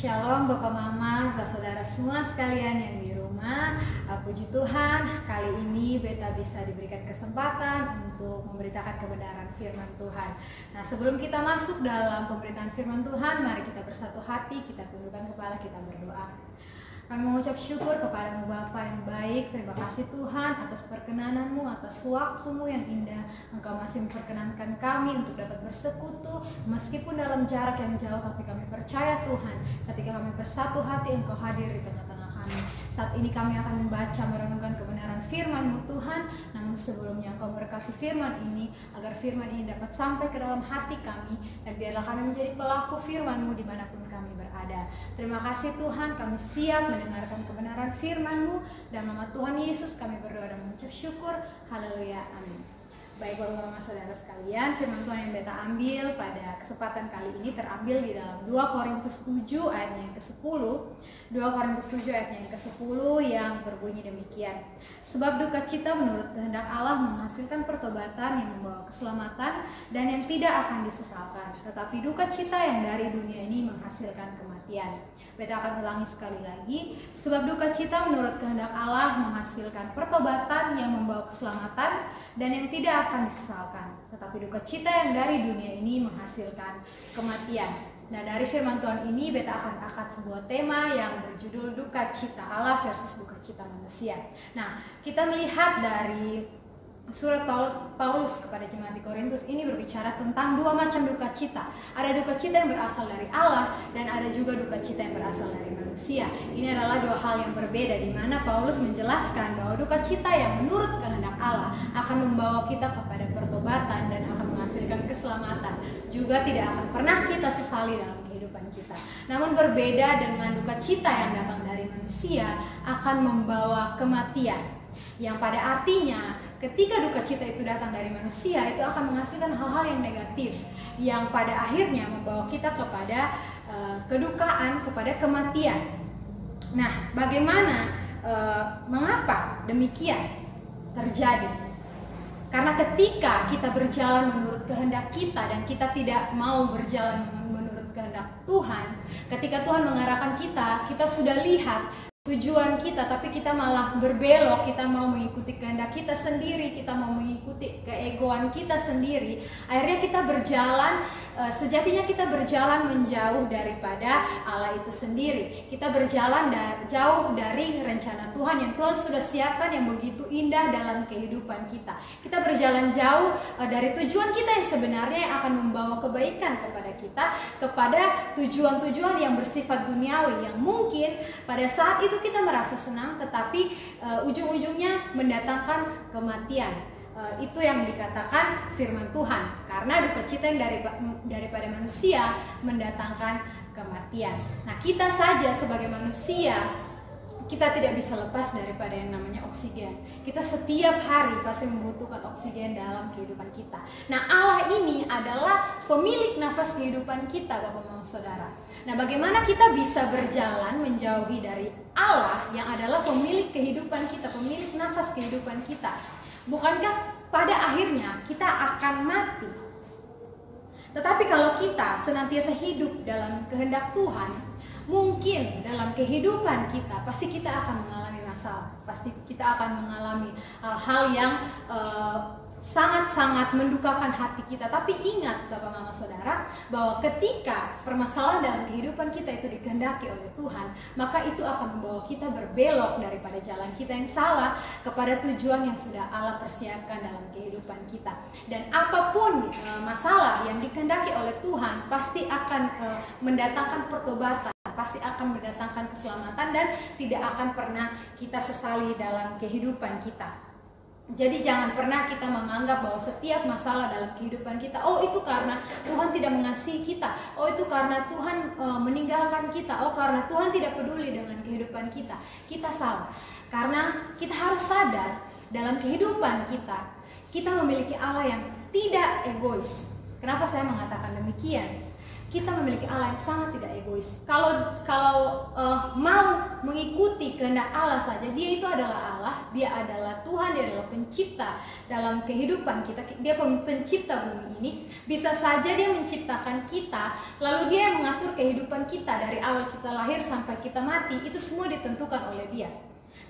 Shalom Bapak Mama, Bapak Saudara semua sekalian yang di rumah. Puji Tuhan, kali ini Beta bisa diberikan kesempatan untuk memberitakan kebenaran firman Tuhan. Nah, sebelum kita masuk dalam pemberitaan firman Tuhan, mari kita bersatu hati, kita tundukkan kepala, kita berdoa. Kami mengucap syukur kepadamu Bapa yang baik. Terima kasih Tuhan atas perkenananmu, atas waktumu yang indah. Engkau masih memperkenankan kami untuk dapat bersekutu meskipun dalam jarak yang jauh, tapi kami percaya Tuhan, ketika kami bersatu hati, Engkau hadir di tengah-tengah kami. Saat ini kami akan membaca, merenungkan kebenaran firman-Mu Tuhan. Namun sebelumnya Engkau berkati firman ini, agar firman ini dapat sampai ke dalam hati kami, dan biarlah kami menjadi pelaku firman-Mu dimanapun kami berada. Terima kasih Tuhan, kami siap mendengarkan kebenaran firman-Mu. Dan nama Tuhan Yesus kami berdoa dan mengucap syukur. Haleluya, amin. Baik Bapak-Bapak Saudara sekalian, firman Tuhan yang Beta ambil pada kesempatan kali ini terambil di dalam 2 Korintus 7 ayatnya yang ke-10. 2 Korintus 7 ayatnya yang ke-10 yang berbunyi demikian. Sebab duka cita menurut kehendak Allah menghasilkan pertobatan yang membawa keselamatan dan yang tidak akan disesalkan. Tetapi duka cita yang dari dunia ini menghasilkan kematian. Beta akan ulangi sekali lagi. Sebab duka cita menurut kehendak Allah menghasilkan pertobatan yang membawa keselamatan dan yang tidak akan disesalkan. Tetapi duka cita yang dari dunia ini menghasilkan kematian. Nah, dari firman Tuhan ini Beta akan angkat sebuah tema yang berjudul duka cita Allah versus duka cita manusia. Nah, kita melihat dari surat Paulus kepada jemaat di Korintus ini berbicara tentang dua macam duka cita. Ada duka cita yang berasal dari Allah dan ada juga duka cita yang berasal dari manusia. Ini adalah dua hal yang berbeda, di mana Paulus menjelaskan bahwa duka cita yang menurut kehendak Allah akan membawa kita kepada pertobatan dan akan menghasilkan keselamatan. Juga tidak akan pernah kita sesali dalam kehidupan kita. Namun berbeda dengan duka cita yang datang dari manusia akan membawa kematian. Yang pada artinya ketika duka cita itu datang dari manusia, itu akan menghasilkan hal-hal yang negatif, yang pada akhirnya membawa kita kepada kedukaan, kepada kematian. Nah, bagaimana, mengapa demikian terjadi? Karena ketika kita berjalan menurut kehendak kita dan kita tidak mau berjalan menurut kehendak Tuhan, ketika Tuhan mengarahkan kita, kita sudah lihat tujuan kita, tapi kita malah berbelok, kita mau mengikuti kehendak kita sendiri, kita mau mengikuti keegoan kita sendiri. Akhirnya kita berjalan, sejatinya kita berjalan menjauh daripada Allah itu sendiri. Kita berjalan jauh dari rencana Tuhan yang Tuhan sudah siapkan yang begitu indah dalam kehidupan kita. Kita berjalan jauh dari tujuan kita yang sebenarnya yang akan membawa kebaikan kepada kita, kepada tujuan-tujuan yang bersifat duniawi, yang mungkin pada saat itu kita merasa senang, tetapi ujung-ujungnya mendatangkan kematian. Itu yang dikatakan firman Tuhan, karena duka cita yang daripada manusia mendatangkan kematian. Nah, kita saja sebagai manusia, kita tidak bisa lepas daripada yang namanya oksigen. Kita setiap hari pasti membutuhkan oksigen dalam kehidupan kita. Nah, Allah ini adalah pemilik nafas kehidupan kita, Bapak-Bapak Saudara. Nah, bagaimana kita bisa berjalan menjauhi dari Allah yang adalah pemilik kehidupan kita, pemilik nafas kehidupan kita? Bukankah pada akhirnya kita akan mati? Tetapi kalau kita senantiasa hidup dalam kehendak Tuhan, mungkin dalam kehidupan kita pasti kita akan mengalami masalah, pasti kita akan mengalami hal-hal yang sangat-sangat mendukakan hati kita. Tapi ingat Bapak Mama Saudara, bahwa ketika permasalahan dalam kehidupan kita itu dikehendaki oleh Tuhan, maka itu akan membawa kita berbelok daripada jalan kita yang salah kepada tujuan yang sudah Allah persiapkan dalam kehidupan kita. Dan apapun masalah yang dikehendaki oleh Tuhan pasti akan mendatangkan pertobatan, pasti akan mendatangkan keselamatan, dan tidak akan pernah kita sesali dalam kehidupan kita. Jadi jangan pernah kita menganggap bahwa setiap masalah dalam kehidupan kita, oh itu karena Tuhan tidak mengasihi kita, oh itu karena Tuhan meninggalkan kita, oh karena Tuhan tidak peduli dengan kehidupan kita. Kita salah, karena kita harus sadar dalam kehidupan kita, kita memiliki Allah yang tidak egois. Kenapa saya mengatakan demikian? Kita memiliki Allah yang sangat tidak egois. Kalau mau mengikuti kehendak Allah saja, Dia itu adalah Allah, Dia adalah Tuhan, Dia adalah pencipta dalam kehidupan kita. Dia pencipta bumi ini. Bisa saja Dia menciptakan kita, lalu Dia yang mengatur kehidupan kehidupan kita dari awal kita lahir sampai kita mati itu semua ditentukan oleh Dia.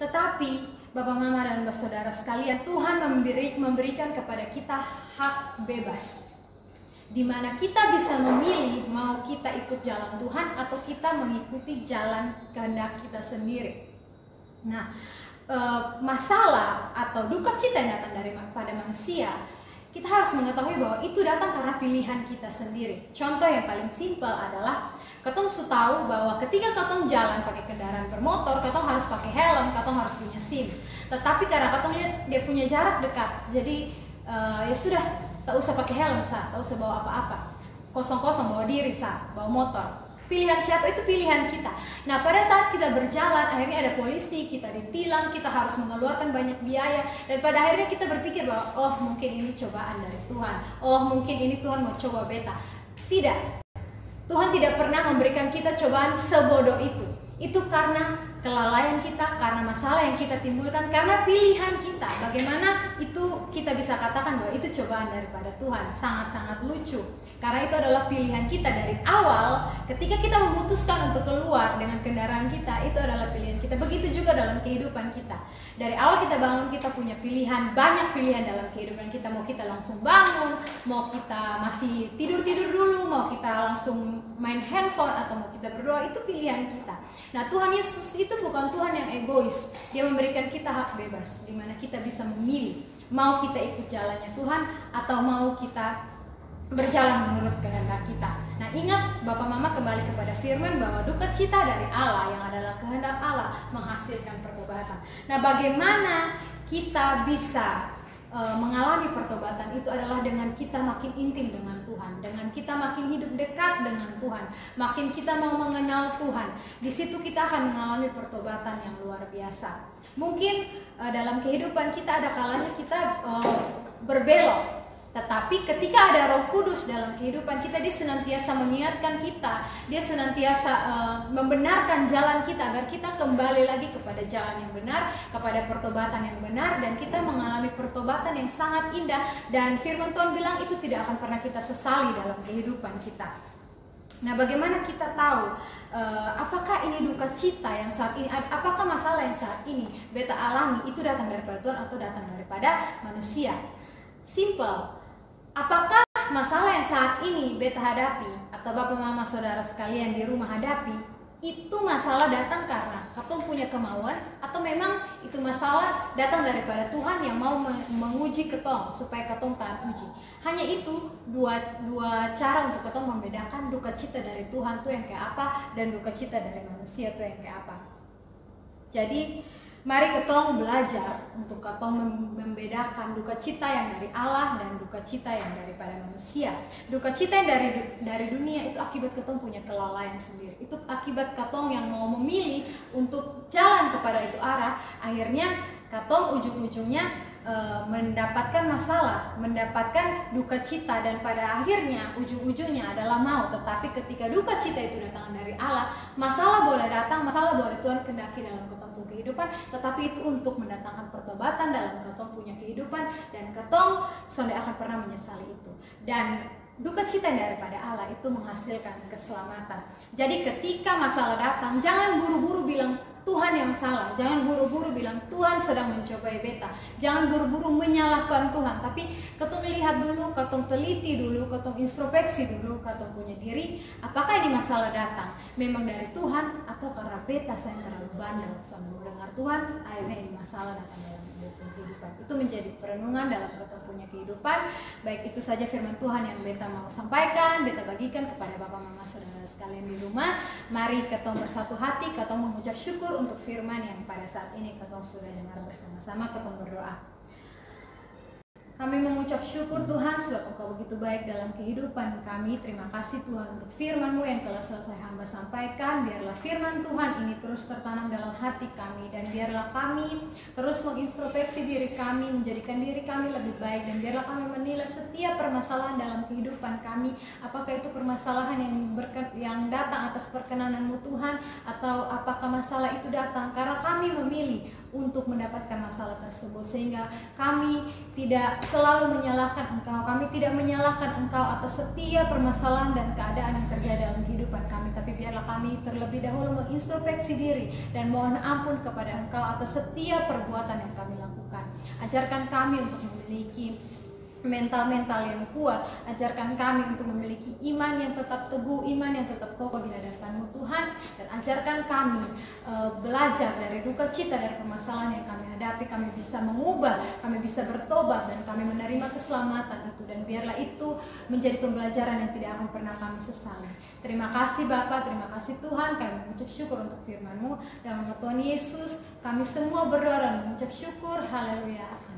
Tetapi Bapak Mama dan saudara sekalian, Tuhan memberikan kepada kita hak bebas, di mana kita bisa memilih mau kita ikut jalan Tuhan atau kita mengikuti jalan kehendak kita sendiri. Nah, masalah atau duka cita yang datang pada manusia, kita harus mengetahui bahwa itu datang karena pilihan kita sendiri. Contoh yang paling simpel adalah katong tahu bahwa ketika katong jalan pakai kendaraan bermotor, katong harus pakai helm, katong harus punya SIM. Tetapi karena katong lihat dia punya jarak dekat, jadi ya sudah, tak usah pakai helm, tak usah bawa apa-apa, kosong-kosong bawa diri, bawa motor. Pilihan siapa itu pilihan kita. Nah, pada saat kita berjalan, akhirnya ada polisi, kita ditilang, kita harus mengeluarkan banyak biaya, dan pada akhirnya kita berpikir bahwa oh mungkin ini cobaan dari Tuhan, oh mungkin ini Tuhan mau coba beta. Tidak. Tuhan tidak pernah memberikan kita cobaan sebodoh itu. Itu karena kelalaian kita, karena masalah yang kita timbulkan, karena pilihan kita. Bagaimana itu kita bisa katakan bahwa itu cobaan daripada Tuhan? Sangat-sangat lucu. Karena itu adalah pilihan kita dari awal. Ketika kita memutuskan untuk keluar dengan kendaraan kita, itu adalah pilihan kita. Begitu juga dalam kehidupan kita. Dari awal kita bangun, kita punya pilihan, banyak pilihan dalam kehidupan kita. Mau kita langsung bangun, mau kita masih tidur-tidur dulu, mau kita langsung main handphone, atau mau kita berdoa, itu pilihan kita. Nah, Tuhan Yesus itu bukan Tuhan yang egois. Dia memberikan kita hak bebas, di mana kita bisa memilih mau kita ikut jalannya Tuhan atau mau kita berjalan menurut kehendak kita. Nah, ingat Bapak Mama kembali kepada firman bahwa duka cita dari Allah yang adalah kehendak Allah menghasilkan pertobatan. Nah, bagaimana kita bisa mengalami pertobatan itu adalah dengan kita makin intim dengan Tuhan, dengan kita makin hidup dekat dengan Tuhan, makin kita mau mengenal Tuhan. Di situ kita akan mengalami pertobatan yang luar biasa. Mungkin dalam kehidupan kita ada kalanya kita berbelok, tetapi ketika ada Roh Kudus dalam kehidupan kita, dia senantiasa mengingatkan kita, dia senantiasa membenarkan jalan kita agar kita kembali lagi kepada jalan yang benar, kepada pertobatan yang benar, dan kita mengalami pertobatan yang sangat indah. Dan firman Tuhan bilang itu tidak akan pernah kita sesali dalam kehidupan kita. Nah, bagaimana kita tahu apakah ini duka cita yang saat ini, apakah masalah yang saat ini beta alami itu datang daripada Tuhan atau datang daripada manusia? Simple. Apakah masalah yang saat ini beta hadapi atau Bapak Mama Saudara sekalian di rumah hadapi itu masalah datang karena katong punya kemauan, atau memang itu masalah datang daripada Tuhan yang mau menguji ketong supaya ketong tahan uji? Hanya itu dua cara untuk ketong membedakan duka cita dari Tuhan tuh yang kayak apa dan duka cita dari manusia tuh yang kayak apa. Jadi mari ketong belajar untuk ketong membedakan duka cita yang dari Allah dan duka cita yang daripada manusia. Duka cita yang dari dunia itu akibat ketong punya kelalaian sendiri. Itu akibat ketong yang mau memilih untuk jalan kepada itu arah, akhirnya ketong ujung-ujungnya mendapatkan masalah, mendapatkan duka cita, dan pada akhirnya ujung-ujungnya adalah maut. Tetapi ketika duka cita itu datang dari Allah, masalah boleh datang, masalah boleh Tuhan kendaki dalam ketong punya kehidupan, tetapi itu untuk mendatangkan pertobatan dalam ketong punya kehidupan, dan ketong sudah akan pernah menyesali itu. Dan duka cita daripada Allah itu menghasilkan keselamatan. Jadi ketika masalah datang, jangan buru-buru bilang Tuhan yang salah, jangan buru-buru bilang Tuhan sedang mencobai beta, jangan buru-buru menyalahkan Tuhan, tapi ketong lihat dulu, ketong teliti dulu, ketong introspeksi dulu, ketong punya diri, apakah ini masalah datang memang dari Tuhan atau karena beta saya terlalu bandel soal mendengar Tuhan, akhirnya ini masalah datang dalam kehidupan. Itu menjadi perenungan dalam ketong punya kehidupan. Baik, itu saja firman Tuhan yang beta mau sampaikan, beta bagikan kepada Bapak Mama Saudara sekalian di rumah. Mari ketong bersatu hati, ketong mengucap syukur untuk firman yang pada saat ini ketong sudah dengar bersama-sama. Ketong berdoa. Kami mengucap syukur Tuhan sebab Engkau begitu baik dalam kehidupan kami. Terima kasih Tuhan untuk firman-Mu yang telah selesai hamba sampaikan. Biarlah firman Tuhan ini terus tertanam dalam hati kami, dan biarlah kami terus mengintrospeksi diri kami, menjadikan diri kami lebih baik, dan biarlah kami menilai setiap permasalahan dalam kehidupan kami, apakah itu permasalahan yang datang atas perkenanan-Mu Tuhan, atau apakah masalah itu datang karena kami memilih untuk mendapatkan masalah tersebut, sehingga kami tidak selalu menyalahkan Engkau. Kami tidak menyalahkan Engkau atas setiap permasalahan dan keadaan yang terjadi dalam kehidupan kami. Tapi biarlah kami terlebih dahulu mengintrospeksi diri dan mohon ampun kepada Engkau atas setiap perbuatan yang kami lakukan. Ajarkan kami untuk memiliki mental-mental yang kuat. Ajarkan kami untuk memiliki iman yang tetap teguh, iman yang tetap kokoh di hadapan-Mu Tuhan. Dan ajarkan kami belajar dari duka cita, dari permasalahan yang kami hadapi. Kami bisa mengubah, kami bisa bertobat, dan kami menerima keselamatan itu. Dan biarlah itu menjadi pembelajaran yang tidak akan pernah kami sesali. Terima kasih Bapa, terima kasih Tuhan. Kami mengucap syukur untuk firman-Mu. Dalam nama Tuhan Yesus kami semua berdoa dan mengucap syukur. Haleluya.